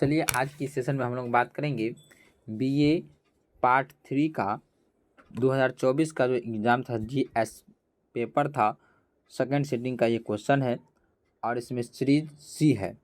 चलिए आज की सेशन में हम लोग बात करेंगे बीए पार्ट 3 का 2024 का जो एग्ज़ाम था जीएस पेपर था, सेकंड सिटिंग का ये क्वेश्चन है और इसमें सीरीज सी है।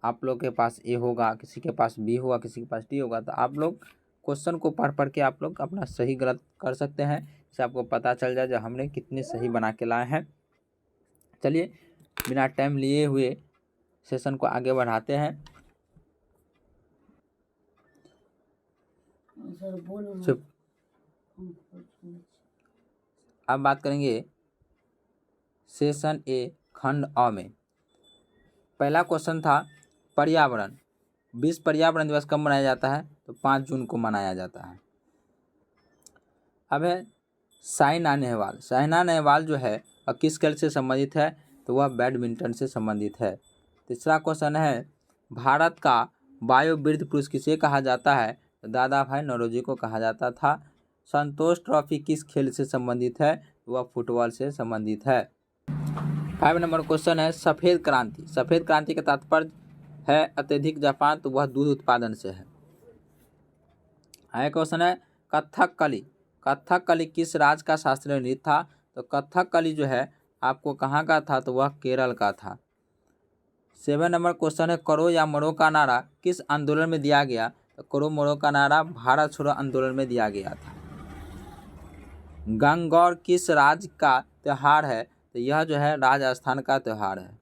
आप लोग के पास ए होगा, किसी के पास बी होगा, किसी के पास डी होगा, तो आप लोग क्वेश्चन को पढ़ के आप लोग अपना सही गलत कर सकते हैं, इससे आपको पता चल जाए जो हमने कितने सही बना के लाए हैं। चलिए बिना टाइम लिए हुए सेशन को आगे बढ़ाते हैं। चुप। अब बात करेंगे सेशन ए खंड अ में। पहला क्वेश्चन था पर्यावरण। विश्व पर्यावरण दिवस कब मनाया जाता है? तो 5 जून को मनाया जाता है। अब है साइना नेहवाल। साइना नेहवाल जो है वह किस खेल से संबंधित है? तो वह बैडमिंटन से संबंधित है। तीसरा क्वेश्चन है भारत का वायुवीर पुरुष किसे कहा जाता है? तो दादा भाई नौरोजी को कहा जाता था। संतोष ट्रॉफी किस खेल से संबंधित है? वह फुटबॉल से संबंधित है। 5 नंबर क्वेश्चन है सफ़ेद क्रांति। सफ़ेद क्रांति का तात्पर्य है अत्यधिक जापान, तो वह दूध उत्पादन से है। आगे क्वेश्चन है कथकली। कथकली किस राज्य का शास्त्रीय नृत्य था? तो कथकली जो है आपको कहाँ का था? तो वह केरल का था। 7 नंबर क्वेश्चन है करो या मरो का नारा किस आंदोलन में दिया गया? तो करो मरो का नारा भारत छोड़ो आंदोलन में दिया गया था। गंगौर किस राज्य का त्यौहार है? तो यह जो है राजस्थान का त्यौहार है।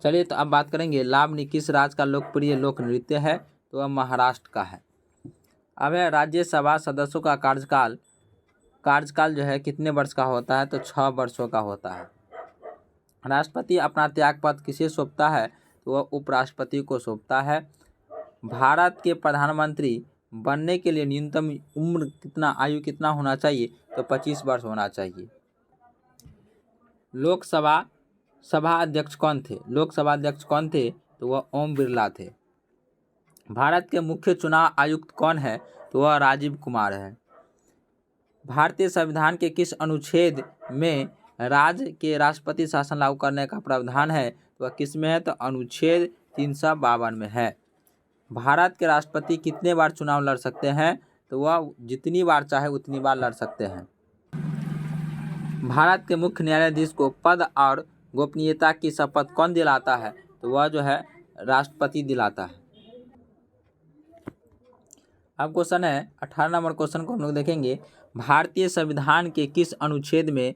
चलिए तो अब बात करेंगे लावनी किस राज्य का लोकप्रिय लोक नृत्य है? तो वह महाराष्ट्र का है। अब है राज्यसभा सदस्यों का कार्यकाल जो है कितने वर्ष का होता है? तो 6 वर्षों का होता है। राष्ट्रपति अपना त्यागपत्र किसे सौंपता है? तो वह उपराष्ट्रपति को सौंपता है। भारत के प्रधानमंत्री बनने के लिए न्यूनतम उम्र आयु कितना होना चाहिए? तो 25 वर्ष होना चाहिए। लोकसभा अध्यक्ष कौन थे? लोकसभा अध्यक्ष कौन थे? तो वह ओम बिरला थे। भारत के मुख्य चुनाव आयुक्त कौन है? तो वह राजीव कुमार है। भारतीय संविधान के किस अनुच्छेद में राज्य के राष्ट्रपति शासन लागू करने का प्रावधान है? तो वह किस में है? तो अनुच्छेद 352 में है। भारत के राष्ट्रपति कितने बार चुनाव लड़ सकते हैं? तो वह जितनी बार चाहे उतनी बार लड़ सकते हैं। भारत के मुख्य न्यायाधीश को पद और गोपनीयता की शपथ कौन दिलाता है? तो वह जो है राष्ट्रपति दिलाता है। अब क्वेश्चन है 18 नंबर क्वेश्चन को हम लोग देखेंगे भारतीय संविधान के किस अनुच्छेद में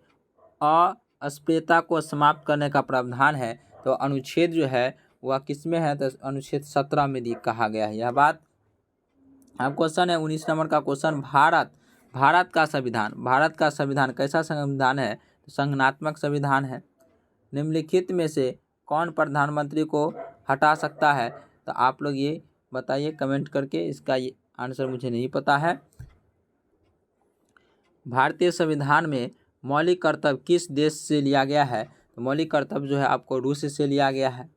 अस्पृश्यता को समाप्त करने का प्रावधान है? तो अनुच्छेद जो है वह किस में है? तो अनुच्छेद 17 में कहा गया है यह बात। अब क्वेश्चन है 19 नंबर का क्वेश्चन भारत का संविधान कैसा संविधान है? तो संघनात्मक संविधान है। निम्नलिखित में से कौन प्रधानमंत्री को हटा सकता है? तो आप लोग ये बताइए कमेंट करके, इसका ये आंसर मुझे नहीं पता है। भारतीय संविधान में मौलिक कर्तव्य किस देश से लिया गया है? तो मौलिक कर्तव्य जो है आपको रूस से लिया गया है।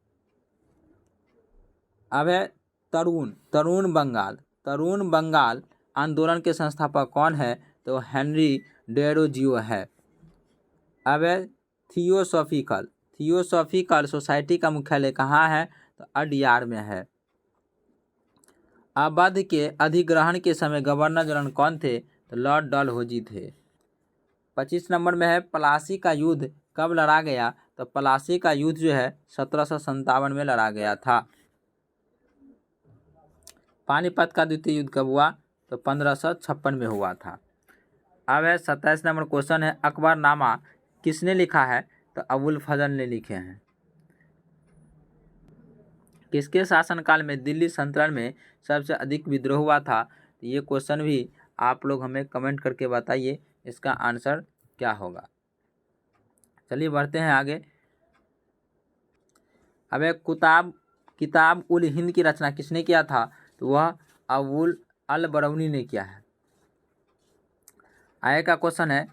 अब है तरुण बंगाल आंदोलन के संस्थापक कौन है? तो हेनरी डेरोजियो है। अब है थियोसॉफिकल सोसाइटी का मुख्यालय कहाँ है? तो अडयार में है। अवध के अधिग्रहण के समय गवर्नर जनरल कौन थे? तो लॉर्ड डलहौजी थे। 25 नंबर में है प्लासी का युद्ध कब लड़ा गया? तो प्लासी का युद्ध जो है 1757 में लड़ा गया था। पानीपत का द्वितीय युद्ध कब हुआ? तो 1556 में हुआ था। अब है 27 नंबर क्वेश्चन है अकबरनामा किसने लिखा है? तो अबुल फजल ने लिखे हैं। किसके शासनकाल में दिल्ली सल्तनत में सबसे अधिक विद्रोह हुआ था? तो ये क्वेश्चन भी आप लोग हमें कमेंट करके बताइए इसका आंसर क्या होगा। चलिए बढ़ते हैं आगे। अब एक किताब उल हिंद की रचना किसने किया था? तो वह अबुल अल बरौनी ने किया है। आगे का क्वेश्चन है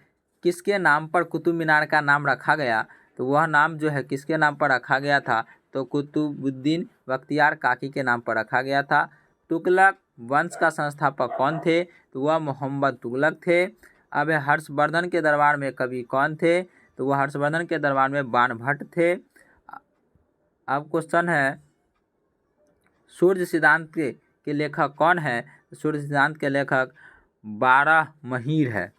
किसके नाम पर कुतुब मीनार का नाम रखा गया? तो वह नाम जो है किसके नाम पर रखा गया था? तो कुतुबुद्दीन बख्तियार काकी के नाम पर रखा गया था। तुगलक वंश का संस्थापक कौन थे? तो वह मोहम्मद तुगलक थे। अब हर्षवर्धन के दरबार में कवि कौन थे? तो वह हर्षवर्धन के दरबार में बाणभट्ट थे। अब क्वेश्चन है सूर्य सिद्धांत के लेखक कौन है? सूर्य सिद्धांत के लेखक बारहमहीर है।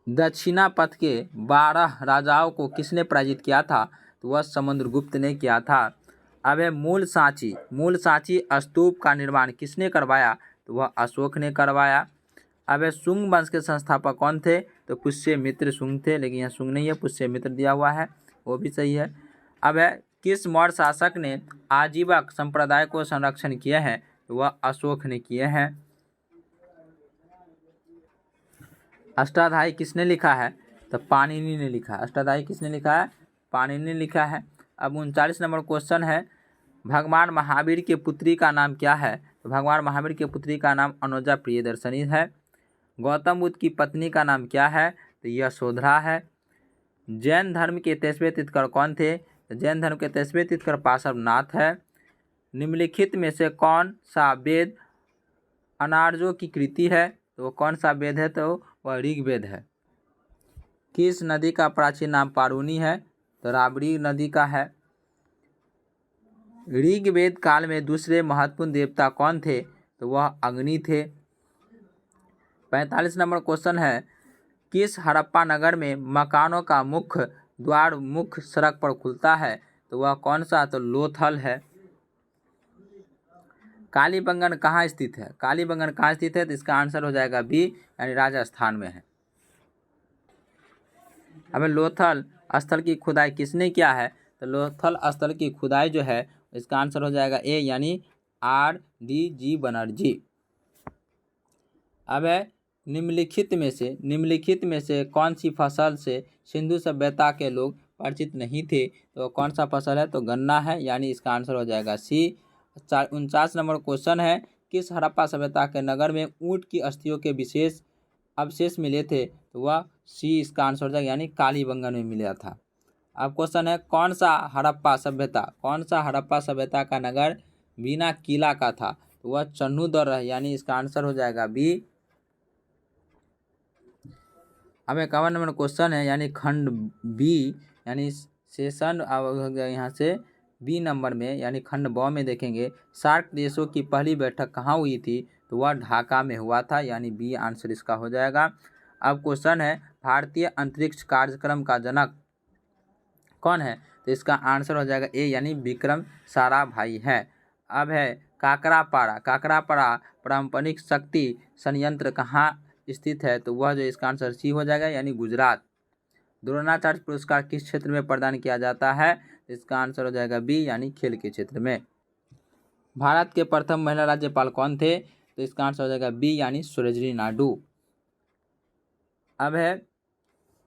दक्षिणापथ के 12 राजाओं को किसने पराजित किया था? तो वह समुद्रगुप्त ने किया था। अब है मूल सांची स्तूप का निर्माण किसने करवाया? तो वह अशोक ने करवाया। अब है शुंग वंश के संस्थापक कौन थे? तो पुष्यमित्र शुंग थे, लेकिन यहाँ शुंग नहीं है, पुष्यमित्र दिया हुआ है, वो भी सही है। अब है किस मौर्य शासक ने आजीवक संप्रदाय को संरक्षण किए हैं? तो वह अशोक ने किए हैं। अष्टाध्यायी किसने लिखा है? तो पाणिनि ने लिखा है। अष्टाध्यायी किसने लिखा है? पाणिनि ने लिखा है। अब 39 नंबर क्वेश्चन है, भगवान महावीर की पुत्री का नाम क्या है? तो भगवान महावीर की पुत्री का नाम अनुजा प्रियदर्शनी है। गौतम बुद्ध की पत्नी का नाम क्या है? तो यशोधरा है। जैन धर्म के 23वें तीर्थंकर कौन थे? तो जैन धर्म के 23वें तीर्थंकर पार्श्वनाथ है। निम्नलिखित में से कौन सा वेद अनार्यों की कृति है? तो वो कौन सा वेद है? तो वह ऋग्वेद है। किस नदी का प्राचीन नाम पारुनी है? तो राबड़ी नदी का है। ऋग्वेद काल में दूसरे महत्वपूर्ण देवता कौन थे? तो वह अग्नि थे। 45 नंबर क्वेश्चन है, किस हड़प्पा नगर में मकानों का मुख्य द्वार मुख्य सड़क पर खुलता है? तो वह कौन सा? तो लोथल है। कालीबंगन कहाँ स्थित है? कालीबंगन कहाँ स्थित है? तो इसका आंसर हो जाएगा बी, यानी राजस्थान में है। अब लोथल स्थल की खुदाई किसने किया है? तो लोथल स्थल की खुदाई जो है इसका आंसर हो जाएगा ए, यानी RDG बनर्जी। अब है निम्नलिखित में से कौन सी फसल से सिंधु सभ्यता के लोग परिचित नहीं थे? तो कौन सा फसल है? तो गन्ना है, यानी इसका आंसर हो जाएगा सी। 49 नंबर क्वेश्चन है, किस हड़प्पा सभ्यता के नगर में ऊंट की अस्थियों के विशेष अवशेष मिले थे? तो वह सी, इसका आंसर हो जाएगा, यानी कालीबंगन में मिला था। अब क्वेश्चन है, कौन सा हड़प्पा सभ्यता का नगर बिना किला का था? तो वह चन्नूदर है, यानी इसका आंसर हो जाएगा बी। अब 51 नंबर क्वेश्चन है, यानी खंड बी, यानी सेशन यहाँ से बी नंबर में, यानी खंड ब में देखेंगे, सार्क देशों की पहली बैठक कहाँ हुई थी? तो वह ढाका में हुआ था, यानी बी आंसर इसका हो जाएगा। अब क्वेश्चन है, भारतीय अंतरिक्ष कार्यक्रम का जनक कौन है? तो इसका आंसर हो जाएगा ए, यानी विक्रम साराभाई है। अब है काकरापाड़ा पारंपरिक शक्ति संयंत्र कहाँ स्थित है? तो वह जो इसका आंसर सी हो जाएगा, यानी गुजरात। द्रोणाचार्य पुरस्कार किस क्षेत्र में प्रदान किया जाता है? इसका आंसर हो जाएगा बी, यानी खेल के क्षेत्र में। भारत के प्रथम महिला राज्यपाल कौन थे? तो इसका आंसर हो जाएगा बी, यानी सरोजिनी नायडू। अब है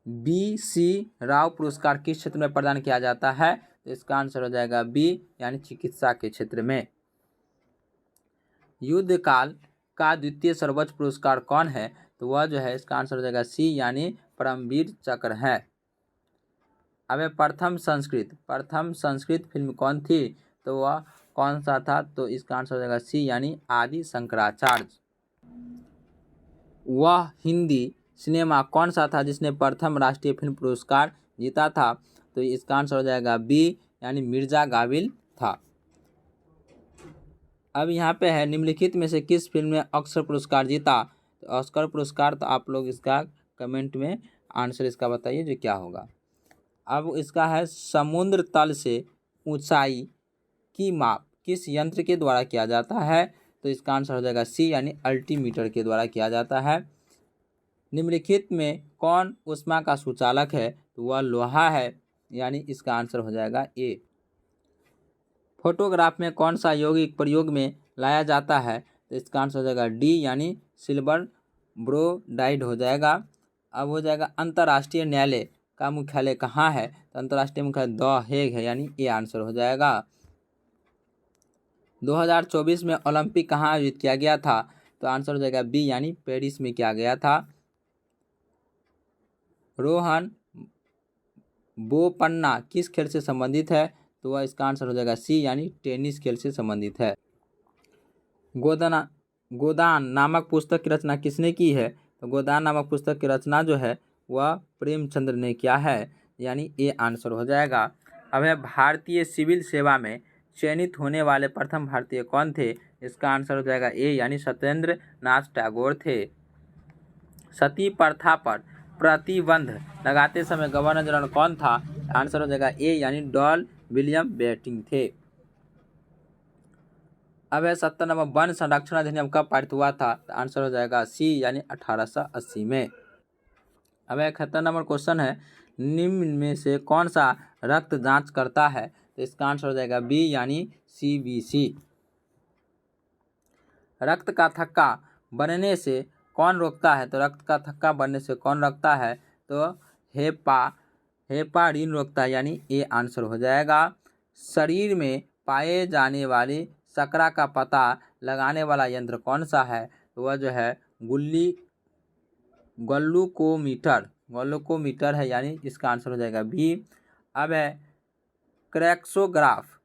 BC राव पुरस्कार किस क्षेत्र में प्रदान किया जाता है? तो इसका आंसर हो जाएगा बी, यानी चिकित्सा के क्षेत्र में। युद्ध काल का द्वितीय सर्वोच्च पुरस्कार कौन है? तो वह जो है इसका आंसर हो जाएगा सी, यानी परमवीर चक्र है। अब प्रथम संस्कृत फिल्म कौन थी? तो वह कौन सा था? तो इसका आंसर हो जाएगा सी, यानी आदि शंकराचार्य। वह हिंदी सिनेमा कौन सा था जिसने प्रथम राष्ट्रीय फिल्म पुरस्कार जीता था? तो इसका आंसर हो जाएगा बी, यानी मिर्जा गाविल था। अब यहाँ पे है, निम्नलिखित में से किस फिल्म ने ऑस्कर पुरस्कार जीता? तो ऑस्कर पुरस्कार, तो आप लोग इसका कमेंट में आंसर इसका बताइए जो क्या होगा। अब इसका है, समुद्र तल से ऊंचाई की माप किस यंत्र के द्वारा किया जाता है? तो इसका आंसर हो जाएगा सी, यानी अल्टीमीटर के द्वारा किया जाता है। निम्नलिखित में कौन ऊष्मा का सुचालक है? तो वह लोहा है, यानी इसका आंसर हो जाएगा ए। फोटोग्राफ में कौन सा यौगिक प्रयोग में लाया जाता है? तो इसका आंसर हो जाएगा डी, यानी सिल्वर ब्रोमाइड हो जाएगा। अब हो जाएगा, अंतर्राष्ट्रीय न्यायालय का मुख्यालय कहाँ है? तो अंतर्राष्ट्रीय मुख्यालय द हेग है, यानी ए आंसर हो जाएगा। 2024 में ओलंपिक कहाँ आयोजित किया गया था? तो आंसर हो जाएगा बी, यानी पेरिस में किया गया था। रोहन बोपन्ना किस खेल से संबंधित है? तो वह इसका आंसर हो जाएगा सी, यानी टेनिस खेल से संबंधित है। गोदान नामक पुस्तक की रचना किसने की है? तो गोदान नामक पुस्तक की रचना जो है वह प्रेमचंद्र ने किया है, यानी ए आंसर हो जाएगा। अब है भारतीय सिविल सेवा में चयनित होने वाले प्रथम भारतीय कौन थे? इसका आंसर हो जाएगा ए यानी सत्येंद्र नाथ टैगोर थे। सती प्रथा पर प्रतिबंध लगाते समय गवर्नर जनरल कौन था? आंसर हो जाएगा ए यानी डॉन विलियम बेंटिंक थे। अब है 70 नंबर, वन संरक्षण अधिनियम कब पारित हुआ था? आंसर हो जाएगा सी यानी 1880 में। अब 71 नंबर क्वेश्चन है, निम्न में से कौन सा रक्त जांच करता है? तो इसका आंसर हो जाएगा बी यानी CBC। रक्त का थक्का बनने से कौन रोकता है? तो रक्त का थक्का बनने से कौन रोकता है? तो हेपारिन रोकता है यानी ए आंसर हो जाएगा। शरीर में पाए जाने वाली शकरा का पता लगाने वाला यंत्र कौन सा है? तो वह जो है ग्लूकोमीटर है यानी इसका आंसर हो जाएगा बी। अब है क्रैक्सोग्राफ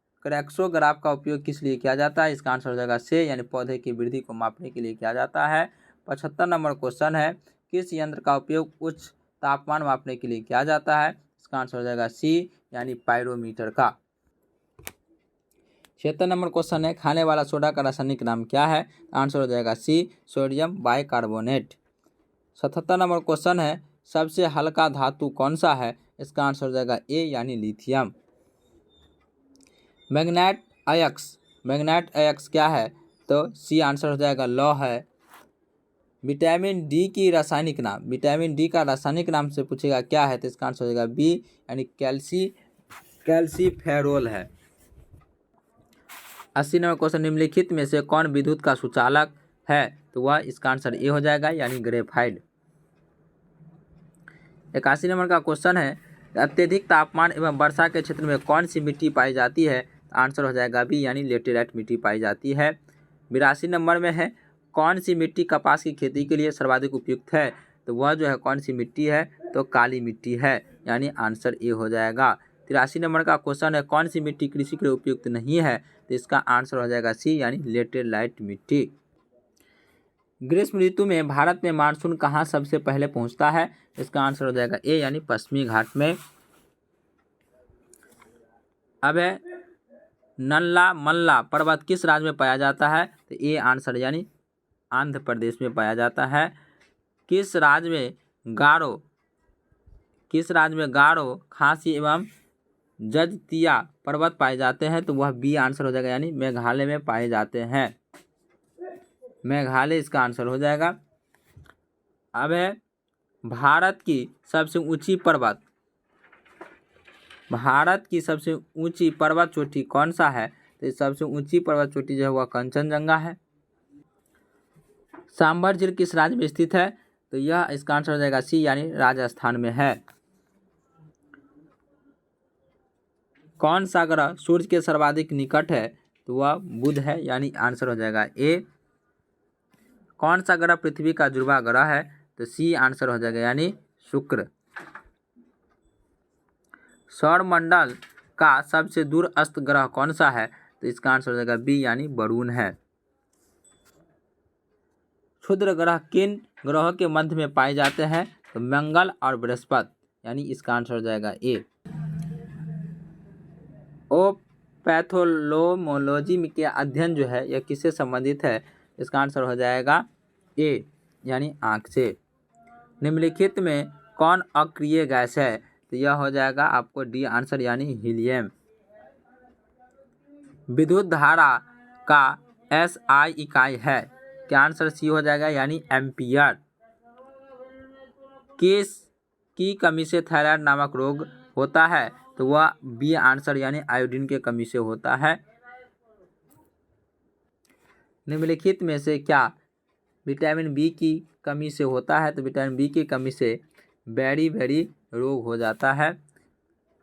का उपयोग किस लिए किया जाता है? इसका आंसर हो जाएगा से यानी पौधे की वृद्धि को मापने के लिए किया जाता है। 75 नंबर क्वेश्चन है, किस यंत्र का उपयोग उच्च तापमान मापने के लिए किया जाता है? इसका आंसर हो जाएगा सी यानी पायरोमीटर का। 76 नंबर क्वेश्चन है, खाने वाला सोडा का रासायनिक नाम क्या है? आंसर हो जाएगा C sodium bicarbonate. 77 number question है, सबसे हल्का धातु कौन सा है? इसका आंसर हो जाएगा ए यानी लिथियम। मैग्नेट अयस्क क्या है? तो सी आंसर हो जाएगा लौ है। विटामिन डी की रासायनिक नाम, विटामिन डी का रासायनिक नाम से पूछेगा क्या है? तो इसका आंसर हो जाएगा बी यानी कैल्सीफेरोल है। 80 नंबर क्वेश्चन, निम्नलिखित में से कौन विद्युत का सुचालक है? तो वह इसका आंसर ए हो जाएगा यानी ग्रेफाइट। 81 नंबर का क्वेश्चन है, अत्यधिक तापमान एवं वर्षा के क्षेत्र में कौन सी मिट्टी पाई जाती है? आंसर हो जाएगा बी यानी लेटेराइट मिट्टी पाई जाती है। 82 नंबर में है, कौन सी मिट्टी कपास की खेती के लिए सर्वाधिक उपयुक्त है? तो वह जो है कौन सी मिट्टी है? तो काली मिट्टी है यानी आंसर ए हो जाएगा। 83 नंबर का क्वेश्चन है, कौन सी मिट्टी कृषि के लिए उपयुक्त नहीं है? तो इसका आंसर हो जाएगा सी यानी लेटेराइट मिट्टी। ग्रीष्म ऋतु में भारत में मानसून कहाँ सबसे पहले पहुंचता है? इसका आंसर हो जाएगा ए यानी पश्चिमी घाट में। अब है नल्ला मल्ला पर्वत किस राज्य में पाया जाता है? तो ए आंसर यानी आंध्र प्रदेश में पाया जाता है। किस राज्य में गारो खासी एवं जजतिया पर्वत पाए जाते हैं? तो वह बी आंसर हो जाएगा यानी मेघालय में पाए जाते हैं। मेघालय इसका आंसर हो जाएगा। अब है भारत की सबसे ऊंची पर्वत चोटी कौन सा है? तो सबसे ऊंची पर्वत चोटी जो है वह कंचनजंगा है। सांभर झील किस राज्य में स्थित है? तो यह इसका आंसर हो जाएगा सी यानी राजस्थान में है। कौन सा ग्रह सूर्य के सर्वाधिक निकट है? तो वह बुध है यानी आंसर हो जाएगा ए। कौन सा ग्रह पृथ्वी का जुड़वा ग्रह है? तो सी आंसर हो जाएगा यानी शुक्र। सौरमंडल का सबसे दूरस्थ ग्रह कौन सा है? तो इसका आंसर हो जाएगा बी यानी वरुण है। क्षुद्र ग्रह किन ग्रहों के मध्य में पाए जाते हैं? तो मंगल और बृहस्पति यानी इसका आंसर हो जाएगा ए। ओ पैथोलोमोलॉजी के अध्ययन जो है यह किससे संबंधित है? इसका आंसर हो जाएगा ए यानी आँख से। निम्नलिखित में कौन अक्रिय गैस है? तो यह हो जाएगा आपको डी आंसर यानी हीलियम। विद्युत धारा का SI इकाई है? क्या आंसर सी हो जाएगा यानी एम्पियर। किसकी कमी से थायराइड नामक रोग होता है? तो वह बी आंसर यानी आयोडीन के कमी से होता है। निम्नलिखित में से क्या विटामिन बी की कमी से होता है? तो विटामिन बी की कमी से बेरी रोग हो जाता है।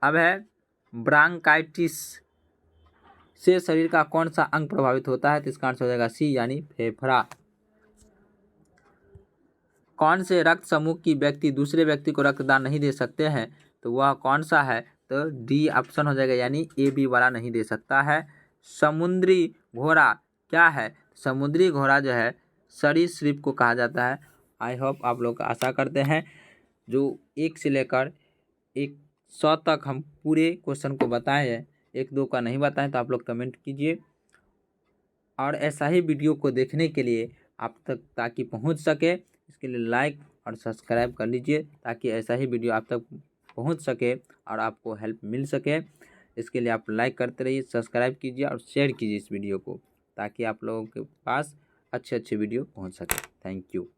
अब है ब्रांकाइटिस से शरीर का कौन सा अंग प्रभावित होता है? तो इसका आंसर हो जाएगा सी यानी फेफड़ा। कौन से रक्त समूह की व्यक्ति दूसरे व्यक्ति को रक्तदान नहीं दे सकते हैं? तो वह कौन सा है? तो डी ऑप्शन हो जाएगा यानी ए बी वाला नहीं दे सकता है। समुद्री घोड़ा क्या है? समुद्री घोड़ा जो है सरीसृप को कहा जाता है। आई होप आप लोग आशा करते हैं जो 1 से लेकर 1 100 तक हम पूरे क्वेश्चन को बताए हैं, 1-2 का नहीं बताएं तो आप लोग कमेंट कीजिए। और ऐसा ही वीडियो को देखने के लिए आप तक ताकि पहुंच सके, इसके लिए लाइक और सब्सक्राइब कर लीजिए ताकि ऐसा ही वीडियो आप तक पहुंच सके और आपको हेल्प मिल सके। इसके लिए आप लाइक करते रहिए, सब्सक्राइब कीजिए और शेयर कीजिए इस वीडियो को ताकि आप लोगों के पास अच्छे अच्छे वीडियो पहुंच सके। Thank you.